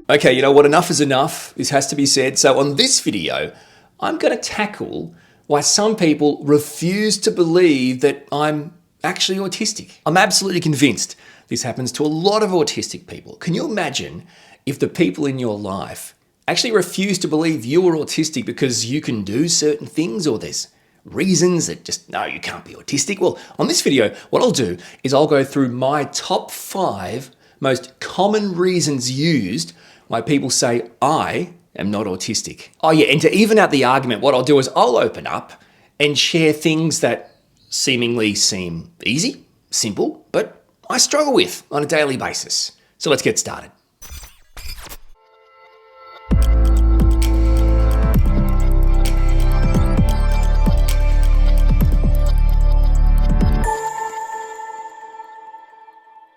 Okay, you know what? Enough is enough. This has to be said. So on this video, I'm going to tackle why some people refuse to believe that I'm actually autistic. I'm absolutely convinced this happens to a lot of autistic people. Can you imagine if the people in your life actually refuse to believe you're autistic because you can do certain things, or there's reasons that just, no, you can't be autistic? Well, on this video, what I'll do is I'll go through my top 5 most common reasons used why people say I am not autistic. Oh yeah, and to even out the argument, what I'll do is I'll open up and share things that seemingly seem easy, simple, but I struggle with on a daily basis. So let's get started.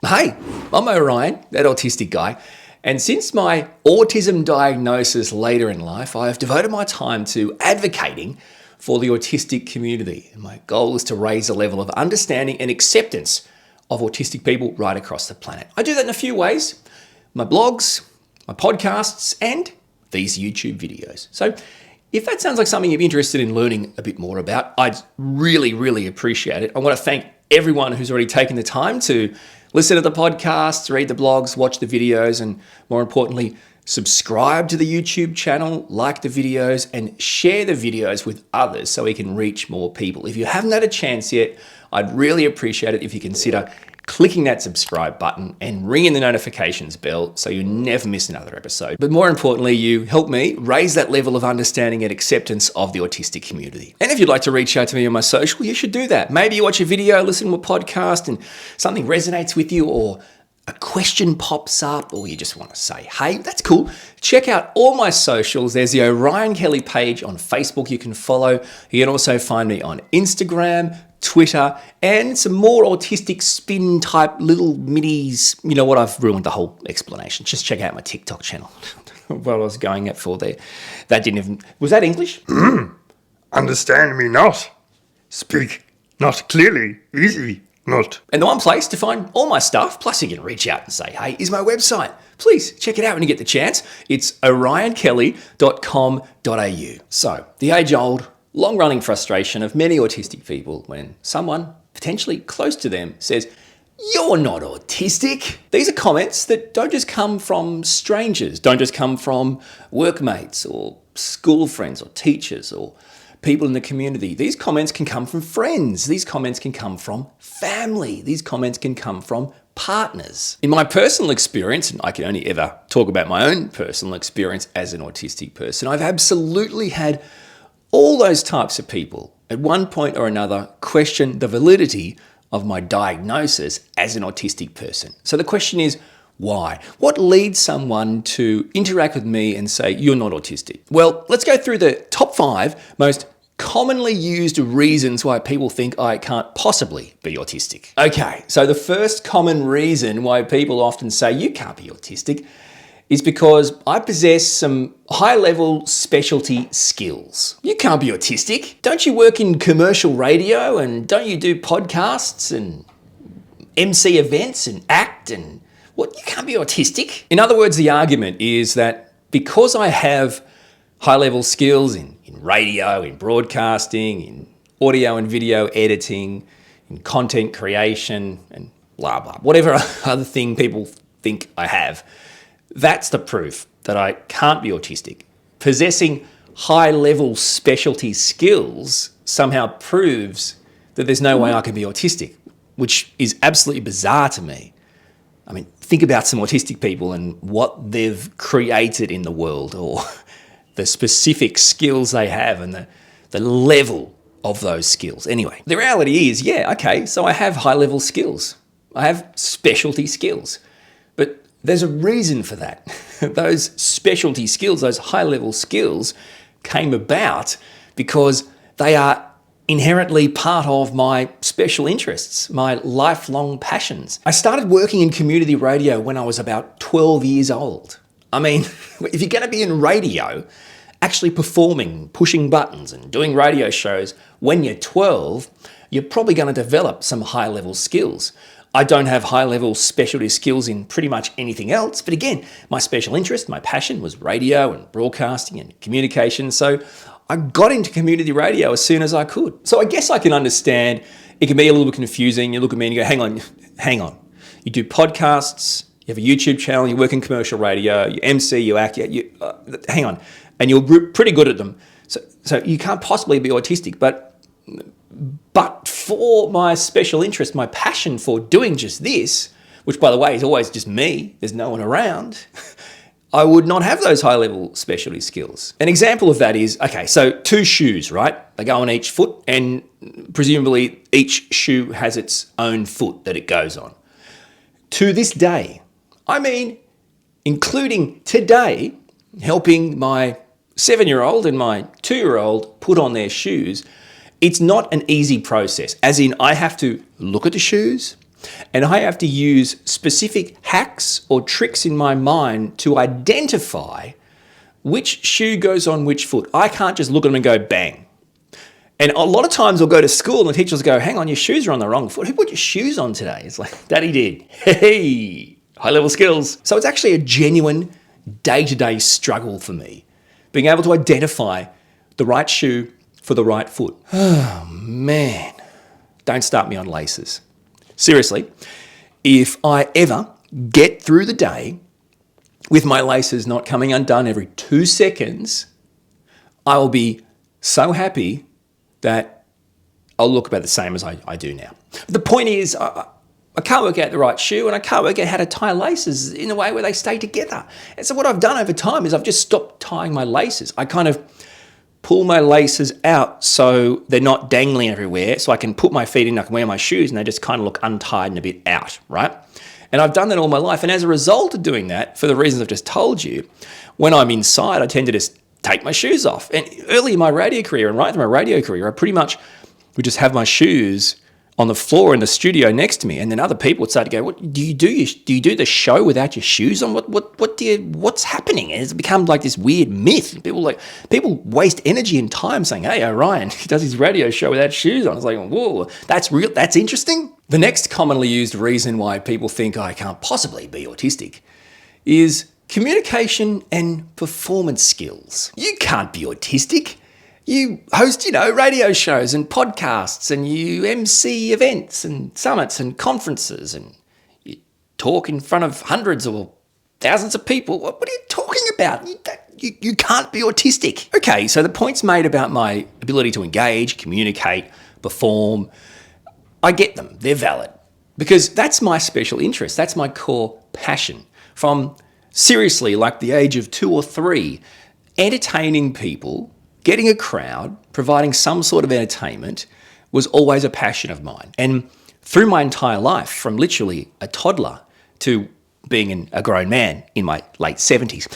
Hey, I'm Orion, that autistic guy, and since my autism diagnosis later in life, I have devoted my time to advocating for the autistic community. And my goal is to raise a level of understanding and acceptance of autistic people right across the planet. I do that in a few ways: my blogs, my podcasts, and these YouTube videos. So if that sounds like something you're interested in learning a bit more about, I'd really appreciate it. I want to thank everyone who's already taken the time to listen to the podcasts, read the blogs, watch the videos, and more importantly, subscribe to the YouTube channel, like the videos, and share the videos with others so we can reach more people. If you haven't had a chance yet, I'd really appreciate it if you consider clicking that subscribe button and ringing the notifications bell so you never miss another episode. But more importantly, you help me raise that level of understanding and acceptance of the autistic community. And if you'd like to reach out to me on my social, you should do that. Maybe you watch a video, listen to a podcast, and something resonates with you, or a question pops up, or you just want to say, hey, that's cool. Check out all my socials. There's the Orion Kelly page on Facebook you can follow. You can also find me on Instagram, Twitter, and some more autistic spin type little minis. You know what? I've ruined the whole explanation. Just check out my TikTok channel. What I was going at for there. That didn't even... Was that English? Understand me not. Speak not clearly, easy not. And the one place to find all my stuff, plus you can reach out and say, hey, is my website. Please check it out when you get the chance. It's orionkelly.com.au. So, the age-old, long-running frustration of many autistic people when someone potentially close to them says, you're not autistic. These are comments that don't just come from strangers, don't just come from workmates or school friends or teachers or people in the community. These comments can come from friends. These comments can come from family. These comments can come from partners. In my personal experience, and I can only ever talk about my own personal experience as an autistic person, I've absolutely had all those types of people at one point or another question the validity of my diagnosis as an autistic person. So the question is, why? What leads someone to interact with me and say, you're not autistic? Well, let's go through the top 5 most commonly used reasons why people think I can't possibly be autistic. Okay, so the first common reason why people often say you can't be autistic is because I possess some high-level specialty skills. You can't be autistic. Don't you work in commercial radio, and don't you do podcasts and MC events and act and what? You can't be autistic. In other words, the argument is that because I have high-level skills in radio, in broadcasting, in audio and video editing, in content creation, and blah, blah, whatever other thing people think I have, that's the proof that I can't be autistic. Possessing high-level specialty skills somehow proves that there's no way I can be autistic, which is absolutely bizarre to me. I mean, think about some autistic people and what they've created in the world, or the specific skills they have and the level of those skills. Anyway, the reality is, yeah, okay, so I have high-level skills. I have specialty skills. But there's a reason for that. Those specialty skills, those high-level skills came about because they are inherently part of my special interests, my lifelong passions. I started working in community radio when I was about 12 years old. I mean, if you're going to be in radio, actually performing, pushing buttons and doing radio shows when you're 12, you're probably going to develop some high-level skills. I don't have high-level specialty skills in pretty much anything else. But again, my special interest, my passion was radio and broadcasting and communication. So I got into community radio as soon as I could. So I guess I can understand it can be a little bit confusing. You look at me and you go, hang on. You do podcasts, you have a YouTube channel, you work in commercial radio, you MC, you act, hang on. And you're pretty good at them. So you can't possibly be autistic. But for my special interest, my passion for doing just this, which by the way is always just me, there's no one around, I would not have those high-level specialty skills. An example of that is, okay, so 2 shoes, right? They go on each foot and presumably each shoe has its own foot that it goes on. To this day, I mean, including today, helping my 7-year-old and my 2-year-old put on their shoes, it's not an easy process. As in, I have to look at the shoes and I have to use specific hacks or tricks in my mind to identify which shoe goes on which foot. I can't just look at them and go bang. And a lot of times I'll go to school and the teachers go, hang on, your shoes are on the wrong foot. Who put your shoes on today? It's like, Daddy did. Hey, high-level skills. So it's actually a genuine day-to-day struggle for me, being able to identify the right shoe for the right foot. Oh, man. Don't start me on laces. Seriously, if I ever get through the day with my laces not coming undone every 2 seconds, I will be so happy that I'll look about the same as I do now. The point is, I can't work out the right shoe and I can't work out how to tie laces in a way where they stay together. And so what I've done over time is I've just stopped tying my laces. I kind of pull my laces out so they're not dangling everywhere, so I can put my feet in, I can wear my shoes and they just kind of look untied and a bit out, right? And I've done that all my life. And as a result of doing that, for the reasons I've just told you, when I'm inside, I tend to just take my shoes off. And early in my radio career and right through my radio career, I pretty much would just have my shoes on the floor in the studio next to me, and then other people would start to go, "What do you do? Do you do the show without your shoes on? What's happening?" And it's become like this weird myth. People waste energy and time saying, "Hey, Orion, he does his radio show without shoes on." It's like, whoa, that's real. That's interesting. The next commonly used reason why people think I can't possibly be autistic is communication and performance skills. You can't be autistic. You host, radio shows and podcasts, and you MC events and summits and conferences, and you talk in front of hundreds or thousands of people. What are you talking about? You can't be autistic. Okay, so the points made about my ability to engage, communicate, perform, I get them. They're valid. Because that's my special interest. That's my core passion. From seriously, like the age of 2 or 3, entertaining people, getting a crowd, providing some sort of entertainment was always a passion of mine. And through my entire life, from literally a toddler to being a grown man in my late 70s,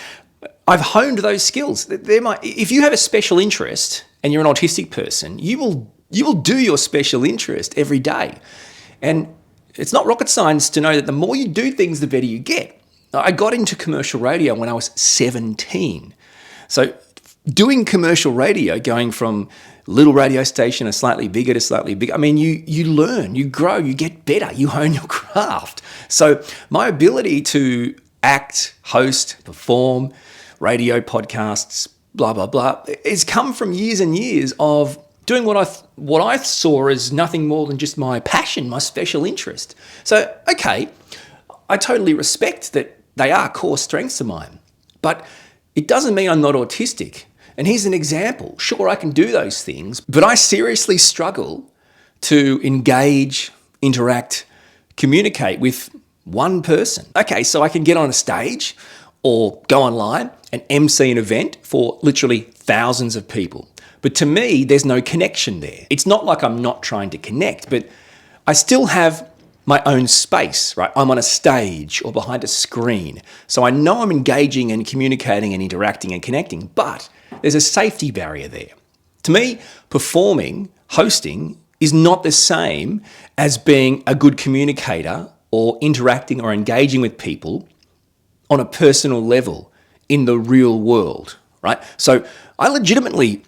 I've honed those skills. If you have a special interest and you're an autistic person, you will do your special interest every day. And it's not rocket science to know that the more you do things, the better you get. I got into commercial radio when I was 17. So doing commercial radio, going from little radio station to slightly bigger, I mean, you learn, you grow, you get better, you hone your craft. So my ability to act, host, perform, radio podcasts, blah, blah, blah, it's come from years and years of doing what I saw as nothing more than just my passion, my special interest. So, okay, I totally respect that they are core strengths of mine, but it doesn't mean I'm not autistic. And here's an example. Sure, I can do those things, but I seriously struggle to engage, interact, communicate with one person. Okay, so I can get on a stage or go online and MC an event for literally thousands of people. But to me, there's no connection there. It's not like I'm not trying to connect, but I still have my own space, right? I'm on a stage or behind a screen. So I know I'm engaging and communicating and interacting and connecting, but there's a safety barrier there. To me, performing, hosting is not the same as being a good communicator or interacting or engaging with people on a personal level in the real world, right? So I legitimately,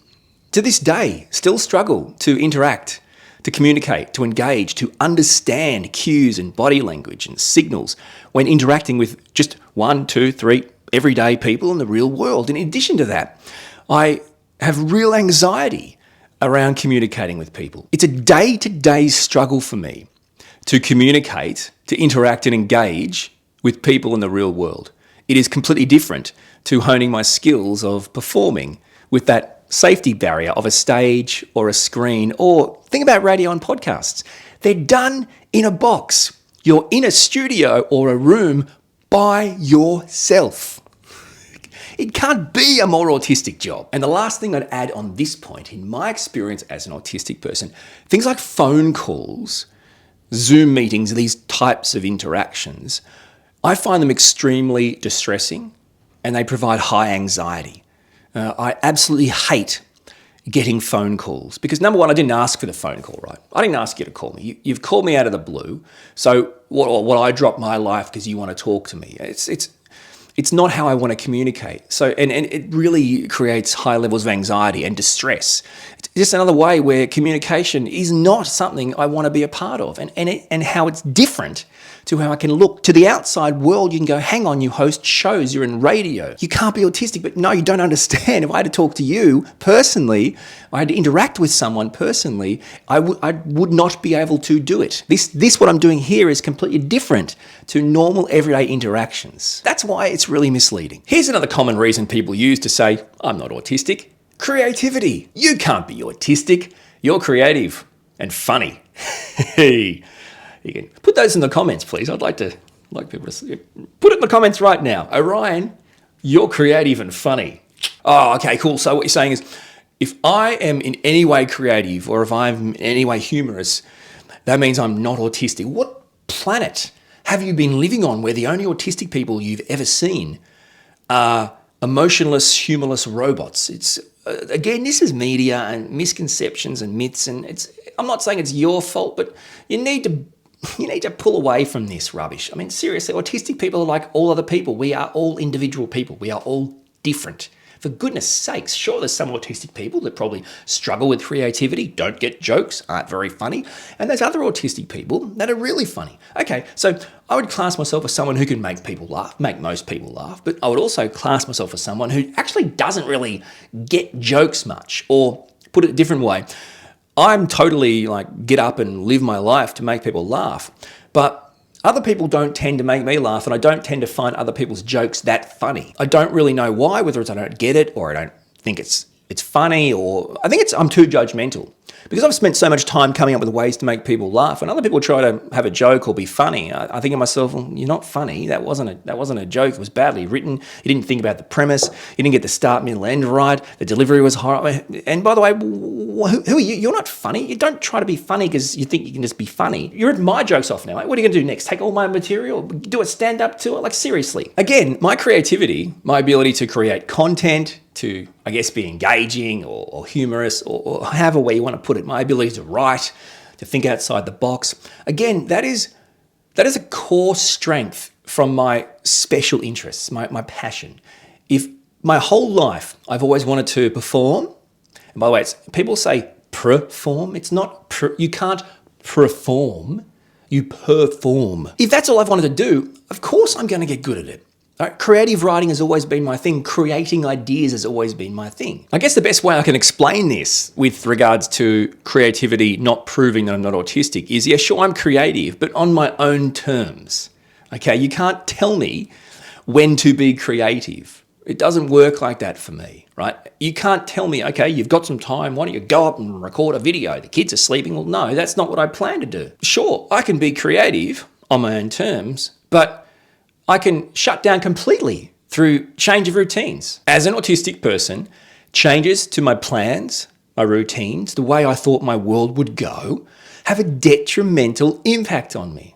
to this day, still struggle to interact, to communicate, to engage, to understand cues and body language and signals when interacting with just 1, 2, 3 everyday people in the real world. And in addition to that, I have real anxiety around communicating with people. It's a day-to-day struggle for me to communicate, to interact and engage with people in the real world. It is completely different to honing my skills of performing with that safety barrier of a stage or a screen, or think about radio and podcasts. They're done in a box. You're in a studio or a room by yourself. It can't be a more autistic job. And the last thing I'd add on this point, in my experience as an autistic person, things like phone calls, Zoom meetings, these types of interactions, I find them extremely distressing and they provide high anxiety. I absolutely hate getting phone calls because, number one, I didn't ask for the phone call, right? I didn't ask you to call me. You've called me out of the blue. So what I drop my life because you want to talk to me. It's not how I want to communicate. So, and it really creates high levels of anxiety and distress. It's just another way where communication is not something I want to be a part of, and how it's different to how I can look to the outside world. You can go, hang on, you host shows, you're in radio. You can't be autistic, but no, you don't understand. If I had to talk to you personally, I had to interact with someone personally, I would not be able to do it. This what I'm doing here is completely different to normal everyday interactions. That's why it's really misleading. Here's another common reason people use to say, I'm not autistic. Creativity. You can't be autistic. You're creative and funny. Hey. You can put those in the comments, please. I'd like people to see. Put it in the comments right now. Orion, you're creative and funny. Oh, okay, cool. So what you're saying is, if I am in any way creative or if I'm in any way humorous, that means I'm not autistic. What planet have you been living on where the only autistic people you've ever seen are emotionless, humorless robots? It's again, this is media and misconceptions and myths, and I'm not saying it's your fault, but you need to pull away from this rubbish. I mean, seriously, autistic people are like all other people. We are all individual people. We are all different. For goodness sakes, sure, there's some autistic people that probably struggle with creativity, don't get jokes, aren't very funny. And there's other autistic people that are really funny. Okay, so I would class myself as someone who can make people laugh, make most people laugh, but I would also class myself as someone who actually doesn't really get jokes much, or put it a different way, I'm totally like get up and live my life to make people laugh. But other people don't tend to make me laugh, and I don't tend to find other people's jokes that funny. I don't really know why, whether it's I don't get it or I don't think it's funny, or I think I'm too judgmental. Because I've spent so much time coming up with ways to make people laugh, and other people try to have a joke or be funny, I think to myself, well, you're not funny. That wasn't a joke. It was badly written. You didn't think about the premise. You didn't get the start, middle, end right. The delivery was horrible. And by the way, who are you? You're not funny. You don't try to be funny because you think you can just be funny. You're at my jokes off now. What are you going to do next? Take all my material, do a stand-up to it? Like, seriously. Again, my creativity, my ability to create content, to, I guess, be engaging or humorous or however way you want to put it, my ability to write, to think outside the box. Again, that is a core strength from my special interests, my passion. If my whole life I've always wanted to perform, and by the way, people say perform, it's not, you can't perform, you perform. If that's all I've wanted to do, of course I'm going to get good at it. Creative writing has always been my thing. Creating ideas has always been my thing. I guess the best way I can explain this with regards to creativity not proving that I'm not autistic is, yeah, sure, I'm creative, but on my own terms. Okay, you can't tell me when to be creative. It doesn't work like that for me, right? You can't tell me, okay, you've got some time, why don't you go up and record a video? The kids are sleeping. Well, no, that's not what I plan to do. Sure, I can be creative on my own terms, but I can shut down completely through change of routines. As an autistic person, changes to my plans, my routines, the way I thought my world would go, have a detrimental impact on me.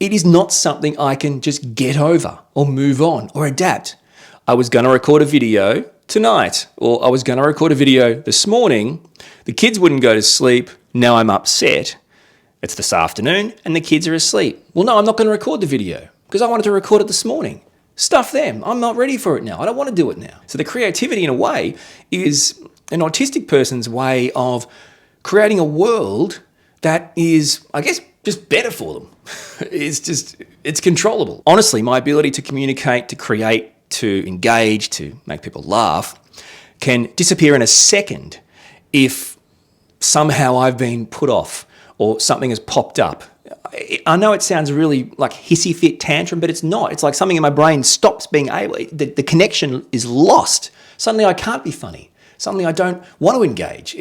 It is not something I can just get over or move on or adapt. I was going to record a video tonight, or I was going to record a video this morning. The kids wouldn't go to sleep. Now I'm upset. It's this afternoon and the kids are asleep. Well, no, I'm not going to record the video, because I wanted to record it this morning. Stuff them. I'm not ready for it now. I don't want to do it now. So the creativity, in a way, is an autistic person's way of creating a world that is, I guess, just better for them. It's controllable. Honestly, my ability to communicate, to create, to engage, to make people laugh can disappear in a second if somehow I've been put off or something has popped up. I know it sounds really like hissy fit tantrum, but it's not. It's like something in my brain stops being able, the connection is lost. Suddenly I can't be funny. Suddenly I don't want to engage.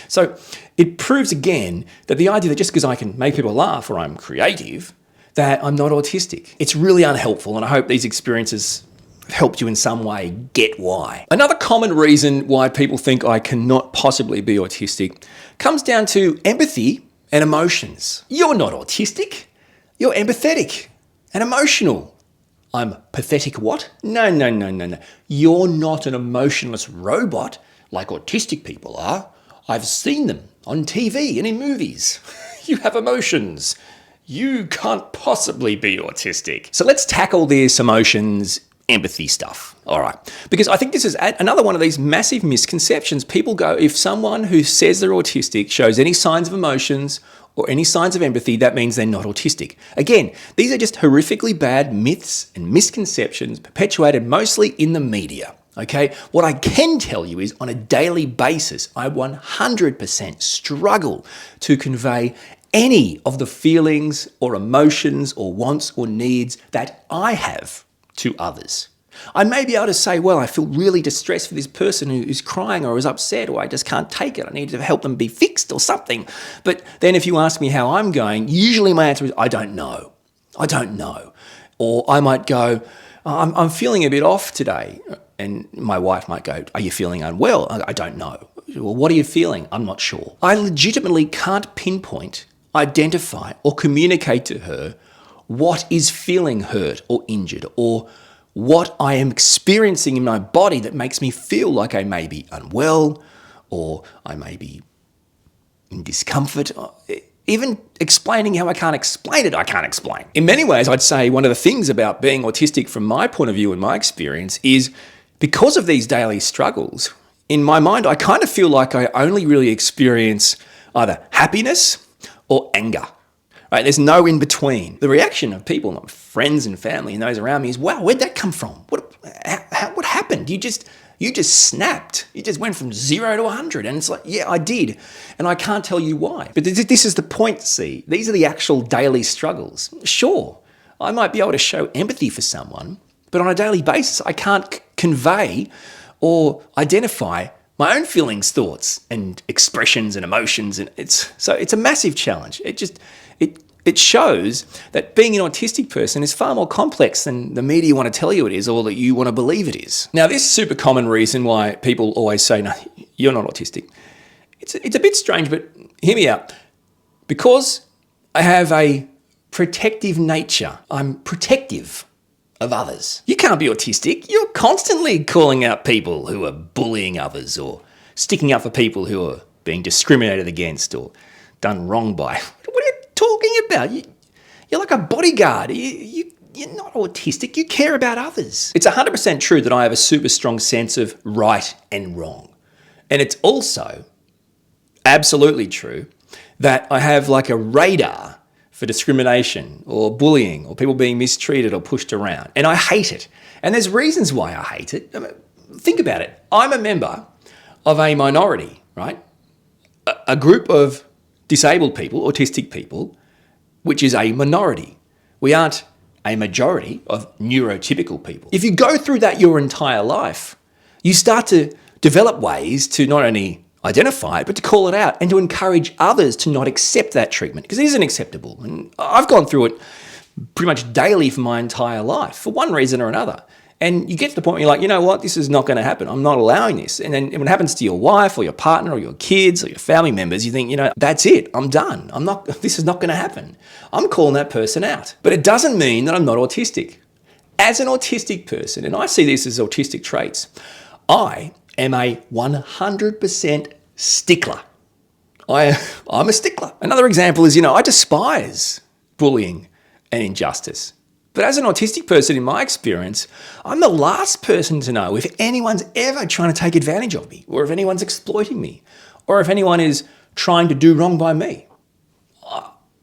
So it proves again that the idea that just because I can make people laugh or I'm creative, that I'm not autistic. It's really unhelpful, and I hope these experiences helped you in some way get why. Another common reason why people think I cannot possibly be autistic comes down to empathy and emotions. You're not autistic. You're empathetic and emotional. I'm pathetic what? No. You're not an emotionless robot like autistic people are. I've seen them on TV and in movies. You have emotions. You can't possibly be autistic. So let's tackle this emotions, empathy stuff. All right. Because I think this is another one of these massive misconceptions. People go, if someone who says they're autistic shows any signs of emotions or any signs of empathy, that means they're not autistic. Again, these are just horrifically bad myths and misconceptions perpetuated mostly in the media. Okay, what I can tell you is on a daily basis, I 100% struggle to convey any of the feelings or emotions or wants or needs that I have to others. I may be able to say, well, I feel really distressed for this person who's crying or is upset, or I just can't take it. I need to help them be fixed or something. But then if you ask me how I'm going, usually my answer is, I don't know. Or I might go, I'm feeling a bit off today. And my wife might go, are you feeling unwell? I don't know. Well, what are you feeling? I'm not sure. I legitimately can't pinpoint, identify, or communicate to her what is feeling hurt or injured, or what I am experiencing in my body that makes me feel like I may be unwell, or I may be in discomfort. Even explaining how I can't explain it, I can't explain. In many ways, I'd say one of the things about being autistic from my point of view and my experience is because of these daily struggles, in my mind, I kind of feel like I only really experience either happiness or anger. Right? There's no in between. The reaction of people, my friends and family and those around me is, wow, where'd that come from? What happened? You just snapped. You just went from 0 to 100. And it's like, yeah, I did. And I can't tell you why. But this is the point, see. These are the actual daily struggles. Sure, I might be able to show empathy for someone, but on a daily basis, I can't convey or identify my own feelings, thoughts, and expressions and emotions. And it's a massive challenge. It shows that being an autistic person is far more complex than the media want to tell you it is, or that you want to believe it is. Now, this super common reason why people always say, no, you're not autistic. It's a bit strange, but hear me out. Because I have a protective nature, I'm protective of others. You can't be autistic. You're constantly calling out people who are bullying others or sticking up for people who are being discriminated against or done wrong by. What are you talking about? You're like a bodyguard. You're not autistic. You care about others. It's 100% true that I have a super strong sense of right and wrong. And it's also absolutely true that I have like a radar for discrimination or bullying or people being mistreated or pushed around. And I hate it. And there's reasons why I hate it. I mean, think about it. I'm a member of a minority, right? A group of disabled people, autistic people, which is a minority. We aren't a majority of neurotypical people. If you go through that your entire life, you start to develop ways to not only identify it, but to call it out and to encourage others to not accept that treatment, because it isn't acceptable. And I've gone through it pretty much daily for my entire life for one reason or another. And you get to the point where you're like, you know what, this is not going to happen. I'm not allowing this. And then when it happens to your wife or your partner or your kids or your family members, you think, that's it. I'm done. This is not going to happen. I'm calling that person out. But it doesn't mean that I'm not autistic. As an autistic person, and I see this as autistic traits, I am a 100% stickler. I'm a stickler. Another example is, I despise bullying and injustice. But as an autistic person, in my experience, I'm the last person to know if anyone's ever trying to take advantage of me, or if anyone's exploiting me, or if anyone is trying to do wrong by me.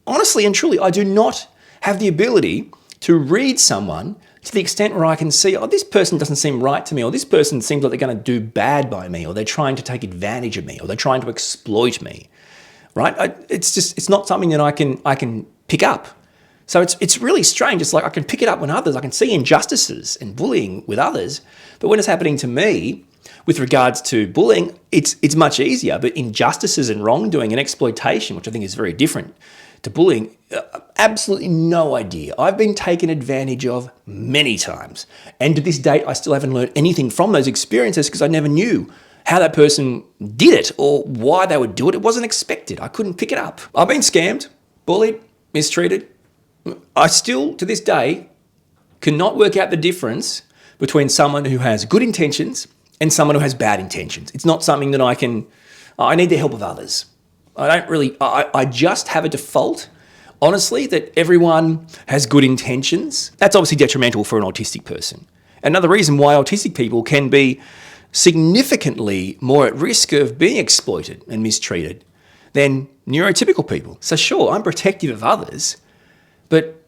honestly and truly, I do not have the ability to read someone to the extent where I can see, oh, this person doesn't seem right to me, or this person seems like they're going to do bad by me, or they're trying to take advantage of me, or they're trying to exploit me, right? It's not something that I can pick up. So it's really strange. It's like I can pick it up when others, I can see injustices and bullying with others, but when it's happening to me, with regards to bullying, it's much easier, but injustices and wrongdoing and exploitation, which I think is very different to bullying, absolutely no idea. I've been taken advantage of many times. And to this date, I still haven't learned anything from those experiences because I never knew how that person did it or why they would do it. It wasn't expected. I couldn't pick it up. I've been scammed, bullied, mistreated. I still, to this day, cannot work out the difference between someone who has good intentions and someone who has bad intentions. It's not something that I need the help of others. I just have a default, honestly, that everyone has good intentions. That's obviously detrimental for an autistic person. Another reason why autistic people can be significantly more at risk of being exploited and mistreated than neurotypical people. So sure, I'm protective of others, but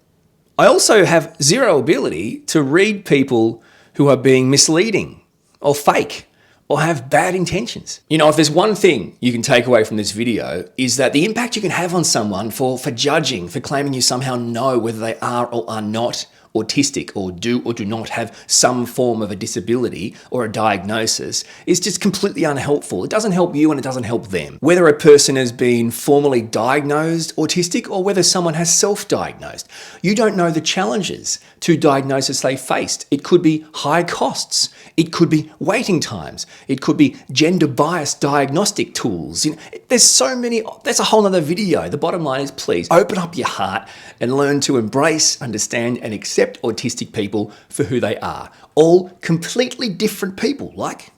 I also have zero ability to read people who are being misleading or fake or have bad intentions. You know, if there's one thing you can take away from this video is that the impact you can have on someone for judging, for claiming you somehow know whether they are or are not autistic or do not have some form of a disability or a diagnosis is just completely unhelpful. It doesn't help you and it doesn't help them. Whether a person has been formally diagnosed autistic or whether someone has self-diagnosed, you don't know the challenges to diagnosis they faced. It could be high costs. It could be waiting times. It could be gender-biased diagnostic tools. You know, there's so many, that's a whole other video. The bottom line is please open up your heart and learn to embrace, understand and accept autistic people for who they are. All completely different people, like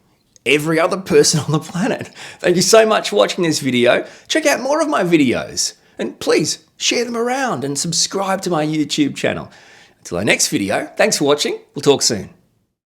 every other person on the planet. Thank you so much for watching this video. Check out more of my videos and please share them around and subscribe to my YouTube channel. Until our next video, thanks for watching. We'll talk soon.